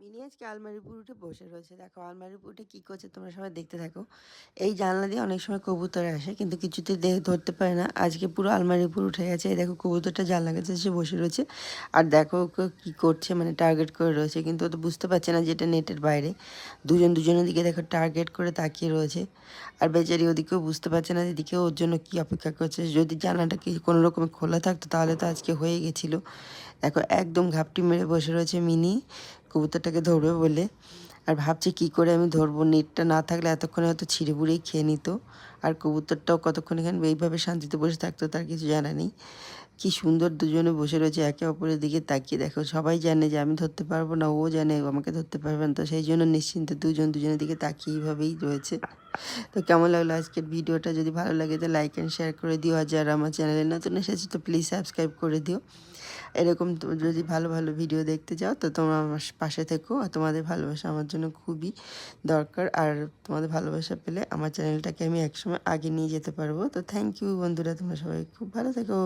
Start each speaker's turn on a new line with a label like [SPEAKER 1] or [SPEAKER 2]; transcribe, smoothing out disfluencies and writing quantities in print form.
[SPEAKER 1] Mini আজকে আলমারির উপর উঠে বসে রয়েছে। দেখো আলমারির উপর উঠে কী করছে তোমরা সবাই দেখতে থাকো। এই জানলা দিয়ে অনেক সময় কবুতর আসে কিন্তু কিছুতে ধরতে পারে না। আজকে পুরো আলমারির উপর উঠে গেছে। এই দেখো কবুতরটা জানলা কাছে এসে বসে রয়েছে। আর দেখো ওকে কী করছে, মানে টার্গেট করে রয়েছে, কিন্তু ও তো বুঝতে পারছে না যে এটা নেটের বাইরে। দুজনের দিকে দেখো টার্গেট করে তাকিয়ে রয়েছে। আর বেচারি ওদিকেও বুঝতে পারছে না এদিকে ওর জন্য কী অপেক্ষা করছে। যদি জানলাটা কি কোনো রকমে খোলা থাকতো তাহলে তো আজকে হয়ে গেছিলো। দেখো একদম ঘাপটি মেরে বসে রয়েছে মিনি কবুতরটাকে ধরবে বলে। আর ভাবছে কি করে আমি ধরবো, নেটটা না থাকলে এতক্ষণে হয়তো ছিঁড়ে বুড়েই খেয়ে নিত। আর কবুতরটাও কতক্ষণ এখানে এইভাবে শান্তিতে বসে থাকতো তার কিছু জানা নেই। কি সুন্দর দুজনে বসে রয়েছে একে অপরের দিকে তাকিয়ে। দেখো সবাই জানে যে আমি ধরতে পারবো না, ও জানে আমাকে ধরতে পারবে না, তো সেই জন্য নিশ্চিন্তে দুজনের দিকে তাকিয়ে এইভাবেই রয়েছে। তো কেমন লাগলো আজকের ভিডিওটা? যদি ভালো লাগে তো লাইক অ্যান্ড শেয়ার করে দিও। আর যারা আমার চ্যানেলে নতুন এসেছে তো প্লিজ সাবস্ক্রাইব করে দিও। এরকম যদি ভালো ভালো ভিডিও দেখতে চাও তো তোমরা আমার পাশে থেকো। আর তোমাদের ভালোবাসা আমার জন্য খুবই দরকার। আর তোমাদের ভালোবাসা পেলে আমার চ্যানেলটাকে আমি একসময় আগে নিয়ে যেতে পারবো। তো থ্যাংক ইউ বন্ধুরা, তোমরা সবাই খুব ভালো থেকো।